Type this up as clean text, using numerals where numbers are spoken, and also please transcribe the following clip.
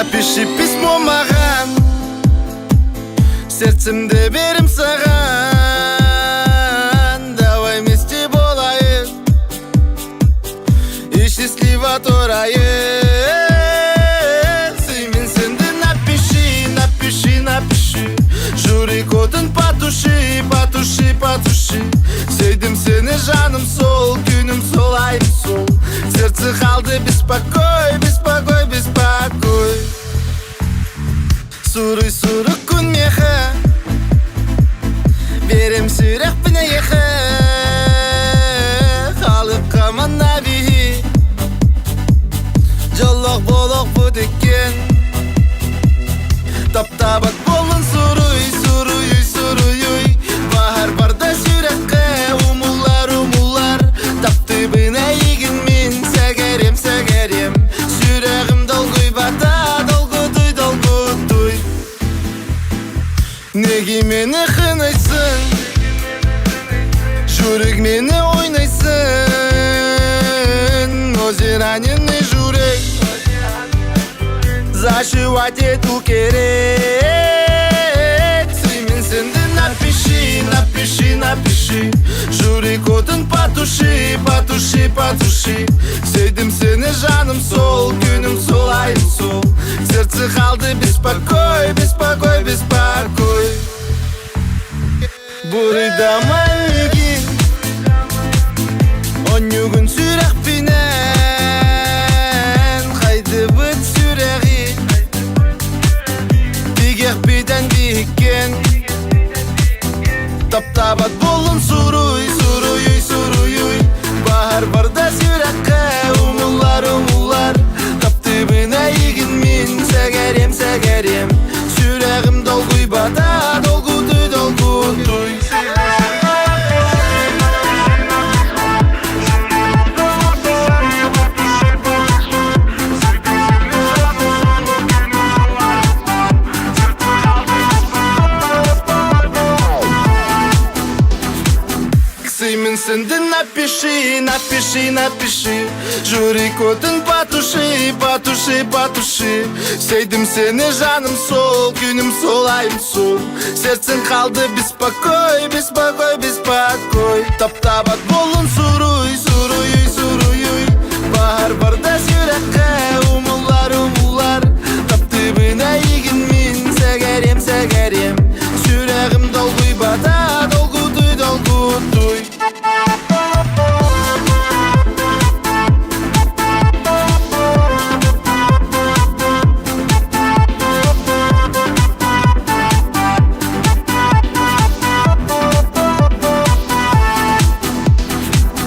Напиши письмо маған, сердцемді берім саған. Давай вместе болайық и счастливо торайық. Сүймен сенді, напиши, напиши, напиши. Жүрек отын потуши, потуши, потуши. Сүйдім сені жаным сол, күнім сол, айым сол. Сердце қалды беспокой, беспокой, беспокой. Суруй, суруй күн меха, берем сүйрек піне еха. Қалып қаман навихи, жолық болық бұдеккен. Таптабат болын суруй, суруй, суруй. Bahar barda sürəkə, umullar, umullar. Tapdı bina егін мен, сәгәрем, сәгәрем. Sürəğim dolguy bata, dolguduy, dolguduy. Неге мені қынайсың, жүрек мені ойнайсың. Өзі раненый жүрек, зашивать ету керек. Сүймен сенді, напиши, напиши, напиши. Жүрек отын потуши, потуши, потуши. Сүйдім сені жаным сол, күнім сол, айым сол. Сердце қалды беспокой, беспокой, беспокой. Бурыда мәлігін, онюгін сүйрек пинен. Қайды бұд сүйреғи, бігек биден бігкен. Таптабат болын суруй, суруй, суруй. Bahar barda sürəkə, umullar, umullar. Tapdı bina егін мен, сәгәрем, сәгәрем. Sürəğim dolguy bata, dolguduy, dolguduy. Сүймен сенді, напиши, напиши, напиши. Жүрек отын потуши, потуши, потуши. Сүйдім сені жаным сол, күнім сол, айым сол. Сердцең қалды беспокой, беспокой, беспокой. Таптабат болын суруй, суруй, суруй. Bahar barda sürəkə,